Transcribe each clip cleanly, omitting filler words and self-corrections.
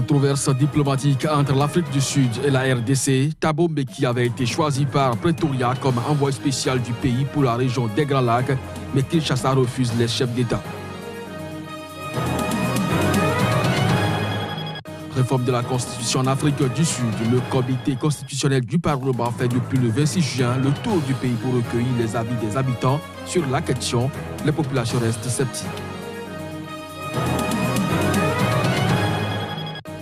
controverse diplomatique entre l'Afrique du Sud et la RDC, Thabo Mbeki avait été choisi par Pretoria comme envoyé spécial du pays pour la région des Grands Lacs, mais Kinshasa refuse les chefs d'État. Réforme de la Constitution en Afrique du Sud, le comité constitutionnel du Parlement fait depuis le 26 juin le tour du pays pour recueillir les avis des habitants sur la question. Les populations restent sceptiques.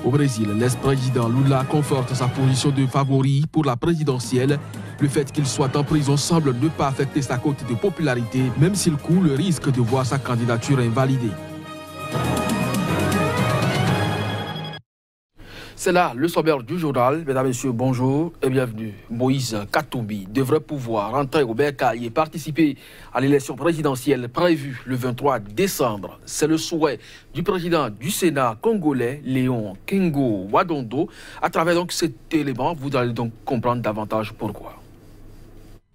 Au Brésil, l'ex-président Lula conforte sa position de favori pour la présidentielle. Le fait qu'il soit en prison semble ne pas affecter sa cote de popularité, même s'il court le risque de voir sa candidature invalidée. C'est là le sommaire du journal. Mesdames et messieurs, bonjour et bienvenue. Moïse Katumbi devrait pouvoir rentrer au Bercail et participer à l'élection présidentielle prévue le 23 décembre. C'est le souhait du président du Sénat congolais, Léon Kengo Wadondo. À travers donc cet élément, vous allez donc comprendre davantage pourquoi.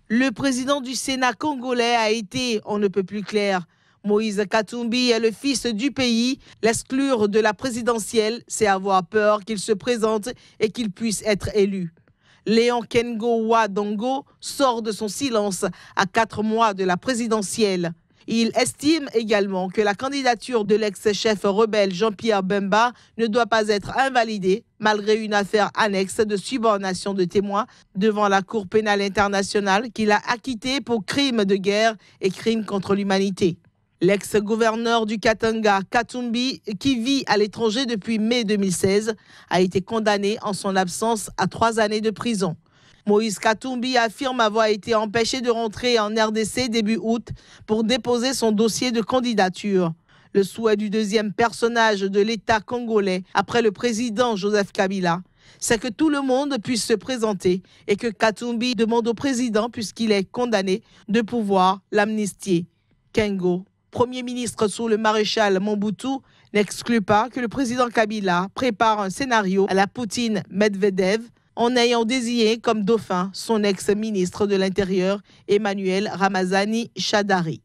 Le président du Sénat congolais a été, on ne peut plus clair. Moïse Katumbi est le fils du pays. L'exclure de la présidentielle, c'est avoir peur qu'il se présente et qu'il puisse être élu. Léon Kengo Wadondo sort de son silence à 4 mois de la présidentielle. Il estime également que la candidature de l'ex-chef rebelle Jean-Pierre Bemba ne doit pas être invalidée malgré une affaire annexe de subornation de témoins devant la Cour pénale internationale qu'il a acquittée pour crimes de guerre et crimes contre l'humanité. L'ex-gouverneur du Katanga, Katumbi, qui vit à l'étranger depuis mai 2016, a été condamné en son absence à 3 années de prison. Moïse Katumbi affirme avoir été empêché de rentrer en RDC début août pour déposer son dossier de candidature. Le souhait du deuxième personnage de l'État congolais, après le président Joseph Kabila, c'est que tout le monde puisse se présenter et que Katumbi demande au président, puisqu'il est condamné, de pouvoir l'amnistier. Kengo, Premier ministre sous le maréchal Mobutu, n'exclut pas que le président Kabila prépare un scénario à la Poutine Medvedev en ayant désigné comme dauphin son ex-ministre de l'Intérieur Emmanuel Ramazani Shadari.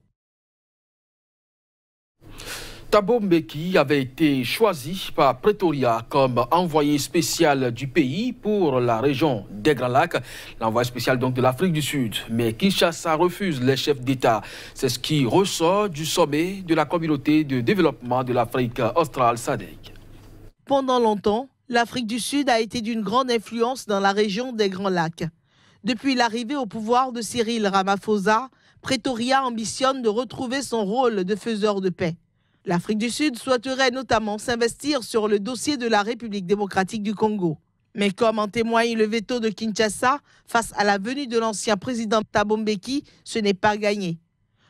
Thabo Mbeki avait été choisi par Pretoria comme envoyé spécial du pays pour la région des Grands Lacs, l'envoyé spécial donc de l'Afrique du Sud. Mais Kinshasa refuse les chefs d'État. C'est ce qui ressort du sommet de la communauté de développement de l'Afrique australe SADC. Pendant longtemps, l'Afrique du Sud a été d'une grande influence dans la région des Grands Lacs. Depuis l'arrivée au pouvoir de Cyril Ramaphosa, Pretoria ambitionne de retrouver son rôle de faiseur de paix. L'Afrique du Sud souhaiterait notamment s'investir sur le dossier de la République démocratique du Congo. Mais comme en témoigne le veto de Kinshasa face à la venue de l'ancien président Thabo Mbeki, ce n'est pas gagné.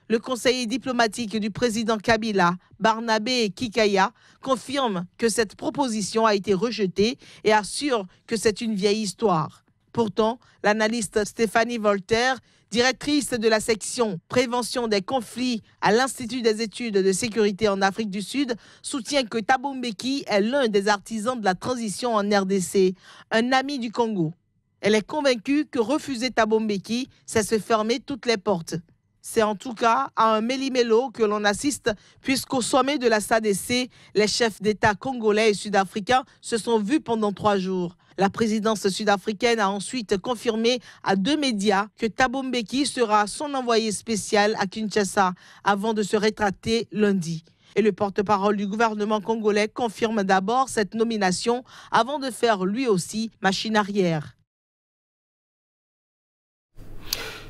Le conseiller diplomatique du président Kabila, Barnabé Kikaya, confirme que cette proposition a été rejetée et assure que c'est une vieille histoire. Pourtant, l'analyste Stéphanie Voltaire, directrice de la section Prévention des conflits à l'Institut des études de sécurité en Afrique du Sud, soutient que Thabo Mbeki est l'un des artisans de la transition en RDC, un ami du Congo. Elle est convaincue que refuser Thabo Mbeki, c'est se fermer toutes les portes. C'est en tout cas à un méli-mélo que l'on assiste, puisqu'au sommet de la SADC, les chefs d'État congolais et sud-africains se sont vus pendant 3 jours. La présidence sud-africaine a ensuite confirmé à 2 médias que Thabo Mbeki sera son envoyé spécial à Kinshasa avant de se rétracter lundi. Et le porte-parole du gouvernement congolais confirme d'abord cette nomination avant de faire lui aussi machine arrière.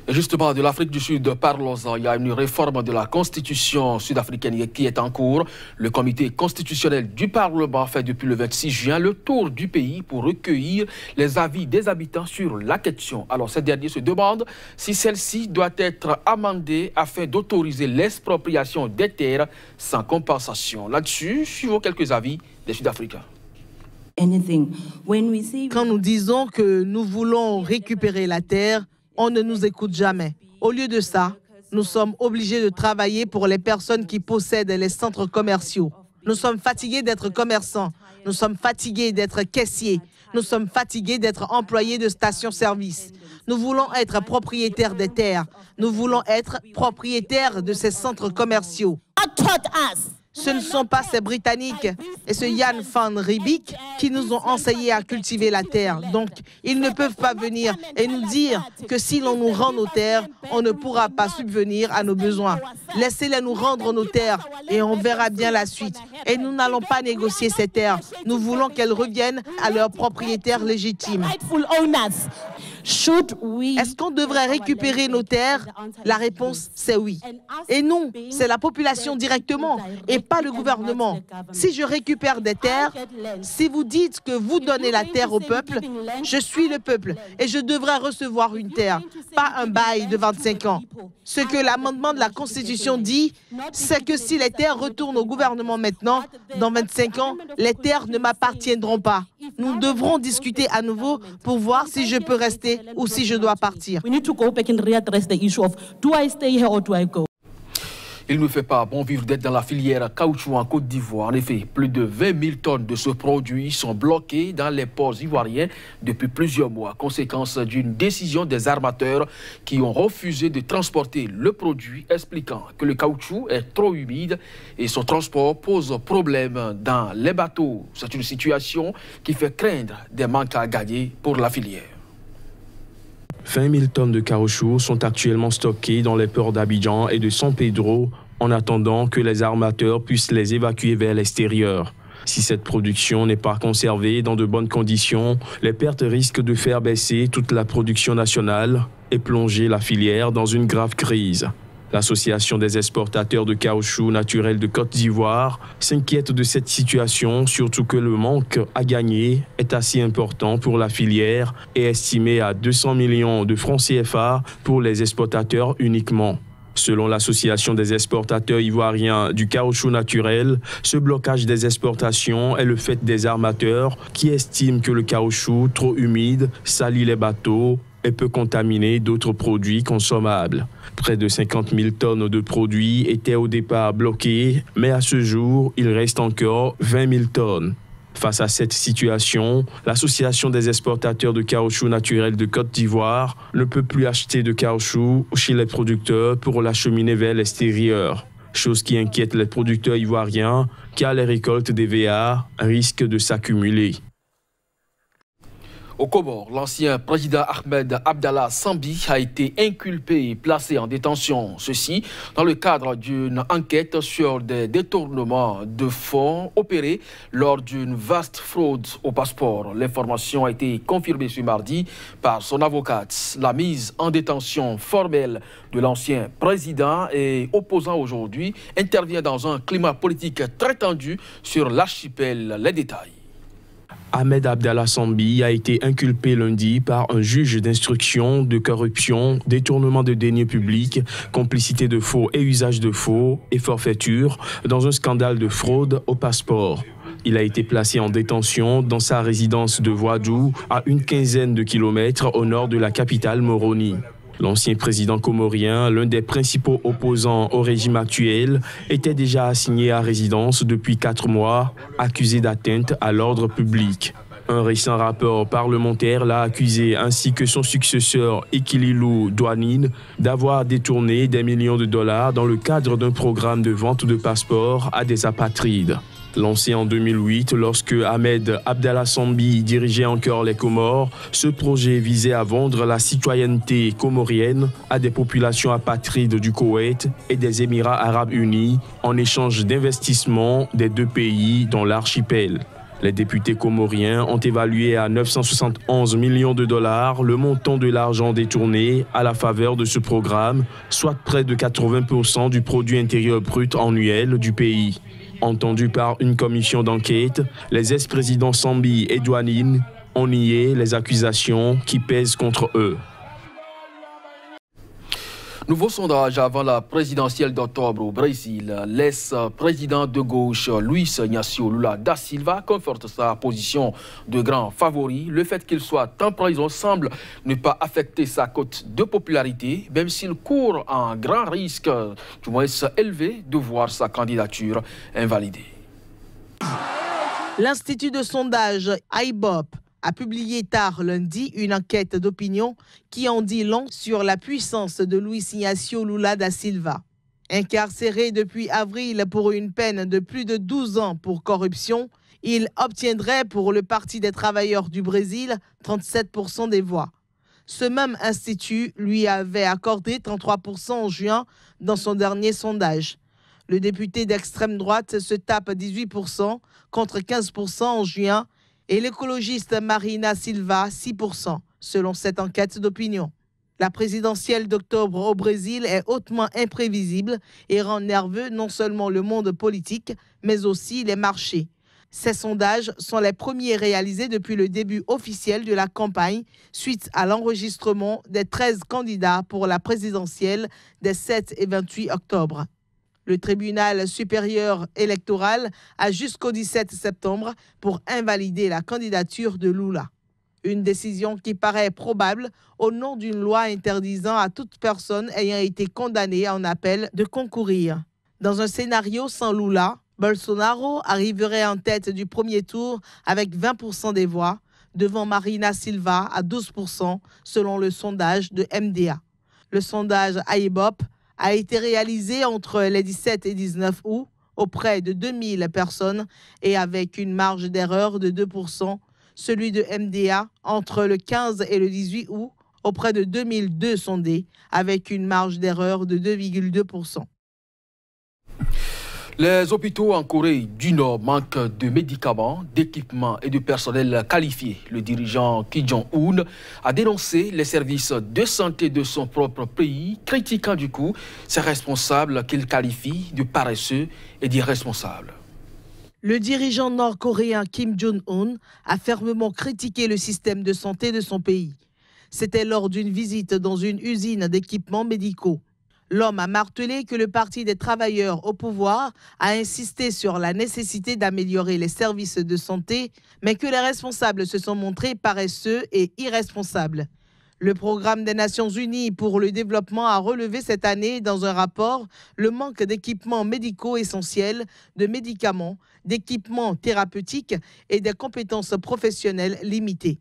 Et justement, de l'Afrique du Sud, parlons-en. Il y a une réforme de la Constitution sud-africaine qui est en cours. Le comité constitutionnel du Parlement fait depuis le 26 juin le tour du pays pour recueillir les avis des habitants sur la question. Alors, ces derniers se demandent si celle-ci doit être amendée afin d'autoriser l'expropriation des terres sans compensation. Là-dessus, suivons quelques avis des Sud-Africains. Quand nous disons que nous voulons récupérer la terre, on ne nous écoute jamais. Au lieu de ça, nous sommes obligés de travailler pour les personnes qui possèdent les centres commerciaux. Nous sommes fatigués d'être commerçants. Nous sommes fatigués d'être caissiers. Nous sommes fatigués d'être employés de stations-service. Nous voulons être propriétaires des terres. Nous voulons être propriétaires de ces centres commerciaux. Ce ne sont pas ces Britanniques et ce Jan van Riebeeck qui nous ont enseigné à cultiver la terre. Donc, ils ne peuvent pas venir et nous dire que si l'on nous rend nos terres, on ne pourra pas subvenir à nos besoins. Laissez-les nous rendre nos terres et on verra bien la suite. Et nous n'allons pas négocier ces terres. Nous voulons qu'elles reviennent à leurs propriétaires légitimes. Est-ce qu'on devrait récupérer nos terres? La réponse, c'est oui. Et non, c'est la population directement et pas le gouvernement. Si je récupère des terres, si vous dites que vous donnez la terre au peuple, je suis le peuple et je devrais recevoir une terre, pas un bail de 25 ans. Ce que l'amendement de la Constitution dit, c'est que si les terres retournent au gouvernement maintenant, dans 25 ans, les terres ne m'appartiendront pas. Nous devrons discuter à nouveau pour voir si je peux rester ou si je dois partir. Il ne fait pas bon vivre d'être dans la filière caoutchouc en Côte d'Ivoire. En effet, plus de 20 000 tonnes de ce produit sont bloquées dans les ports ivoiriens depuis plusieurs mois, conséquence d'une décision des armateurs qui ont refusé de transporter le produit, expliquant que le caoutchouc est trop humide et son transport pose problème dans les bateaux. C'est une situation qui fait craindre des manques à gagner pour la filière. 20 000 tonnes de caoutchouc sont actuellement stockées dans les ports d'Abidjan et de San Pedro en attendant que les armateurs puissent les évacuer vers l'extérieur. Si cette production n'est pas conservée dans de bonnes conditions, les pertes risquent de faire baisser toute la production nationale et plonger la filière dans une grave crise. L'Association des exportateurs de caoutchouc naturel de Côte d'Ivoire s'inquiète de cette situation, surtout que le manque à gagner est assez important pour la filière et estimé à 200 millions de francs CFA pour les exportateurs uniquement. Selon l'Association des exportateurs ivoiriens du caoutchouc naturel, ce blocage des exportations est le fait des armateurs qui estiment que le caoutchouc trop humide salit les bateaux et peut contaminer d'autres produits consommables. Près de 50 000 tonnes de produits étaient au départ bloqués, mais à ce jour, il reste encore 20 000 tonnes. Face à cette situation, l'Association des exportateurs de caoutchouc naturel de Côte d'Ivoire ne peut plus acheter de caoutchouc chez les producteurs pour l'acheminer vers l'extérieur. Chose qui inquiète les producteurs ivoiriens, car les récoltes d'EVA risquent de s'accumuler. Au Comores, l'ancien président Ahmed Abdallah Sambi a été inculpé et placé en détention. Ceci dans le cadre d'une enquête sur des détournements de fonds opérés lors d'une vaste fraude au passeport. L'information a été confirmée ce mardi par son avocate. La mise en détention formelle de l'ancien président et opposant aujourd'hui intervient dans un climat politique très tendu sur l'archipel. Les détails. Ahmed Abdallah Sambi a été inculpé lundi par un juge d'instruction de corruption, détournement de deniers publics, complicité de faux et usage de faux et forfaiture dans un scandale de fraude au passeport. Il a été placé en détention dans sa résidence de Ouadou, à une quinzaine de kilomètres au nord de la capitale Moroni. L'ancien président comorien, l'un des principaux opposants au régime actuel, était déjà assigné à résidence depuis 4 mois, accusé d'atteinte à l'ordre public. Un récent rapport parlementaire l'a accusé, ainsi que son successeur Ikililou Douanine, d'avoir détourné des millions de dollars dans le cadre d'un programme de vente de passeports à des apatrides. Lancé en 2008, lorsque Ahmed Abdallah Sambi dirigeait encore les Comores, ce projet visait à vendre la citoyenneté comorienne à des populations apatrides du Koweït et des Émirats arabes unis en échange d'investissements des deux pays dans l'archipel. Les députés comoriens ont évalué à 971 millions de dollars le montant de l'argent détourné à la faveur de ce programme, soit près de 80% du produit intérieur brut annuel du pays. Entendus par une commission d'enquête, les ex-présidents Sambi et Douanine ont nié les accusations qui pèsent contre eux. Nouveau sondage avant la présidentielle d'octobre au Brésil. L'ex-président de gauche Luiz Inácio Lula da Silva conforte sa position de grand favori. Le fait qu'il soit en prison semble ne pas affecter sa cote de popularité, même s'il court un grand risque, du moins élevé, de voir sa candidature invalidée. L'Institut de sondage IBOP a publié tard lundi une enquête d'opinion qui en dit long sur la puissance de Luiz Inácio Lula da Silva. Incarcéré depuis avril pour une peine de plus de 12 ans pour corruption, il obtiendrait pour le Parti des travailleurs du Brésil 37% des voix. Ce même institut lui avait accordé 33% en juin dans son dernier sondage. Le député d'extrême droite se tape 18% contre 15% en juin et l'écologiste Marina Silva 6% selon cette enquête d'opinion. La présidentielle d'octobre au Brésil est hautement imprévisible et rend nerveux non seulement le monde politique, mais aussi les marchés. Ces sondages sont les premiers réalisés depuis le début officiel de la campagne suite à l'enregistrement des 13 candidats pour la présidentielle des 7 et 28 octobre. Le tribunal supérieur électoral a jusqu'au 17 septembre pour invalider la candidature de Lula. Une décision qui paraît probable au nom d'une loi interdisant à toute personne ayant été condamnée en appel de concourir. Dans un scénario sans Lula, Bolsonaro arriverait en tête du premier tour avec 20% des voix, devant Marina Silva à 12% selon le sondage de MDA. Le sondage Ibope a été réalisé entre les 17 et 19 août auprès de 2000 personnes et avec une marge d'erreur de 2%. Celui de MDA entre le 15 et le 18 août auprès de 2002 sondés avec une marge d'erreur de 2,2%. Les hôpitaux en Corée du Nord manquent de médicaments, d'équipements et de personnel qualifié. Le dirigeant Kim Jong-un a dénoncé les services de santé de son propre pays, critiquant du coup ses responsables qu'il qualifie de paresseux et d'irresponsables. Le dirigeant nord-coréen Kim Jong-un a fermement critiqué le système de santé de son pays. C'était lors d'une visite dans une usine d'équipements médicaux. L'homme a martelé que le Parti des travailleurs au pouvoir a insisté sur la nécessité d'améliorer les services de santé, mais que les responsables se sont montrés paresseux et irresponsables. Le programme des Nations Unies pour le développement a relevé cette année dans un rapport le manque d'équipements médicaux essentiels, de médicaments, d'équipements thérapeutiques et des compétences professionnelles limitées.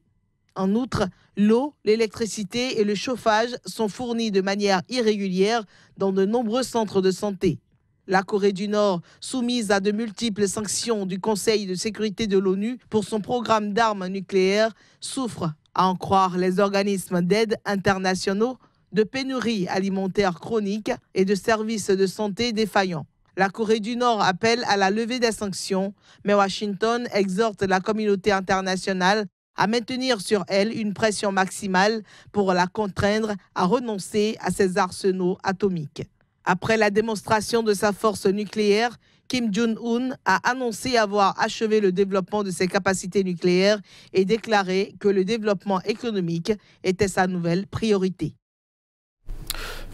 En outre, l'eau, l'électricité et le chauffage sont fournis de manière irrégulière dans de nombreux centres de santé. La Corée du Nord, soumise à de multiples sanctions du Conseil de sécurité de l'ONU pour son programme d'armes nucléaires, souffre, à en croire les organismes d'aide internationaux, de pénuries alimentaires chroniques et de services de santé défaillants. La Corée du Nord appelle à la levée des sanctions, mais Washington exhorte la communauté internationale à maintenir sur elle une pression maximale pour la contraindre à renoncer à ses arsenaux atomiques. Après la démonstration de sa force nucléaire, Kim Jong-un a annoncé avoir achevé le développement de ses capacités nucléaires et déclaré que le développement économique était sa nouvelle priorité.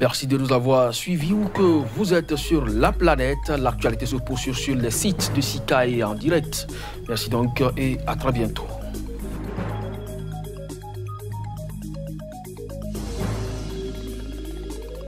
Merci de nous avoir suivis ou que vous êtes sur la planète. L'actualité se poursuit sur les sites de Sikae en direct. Merci donc et à très bientôt.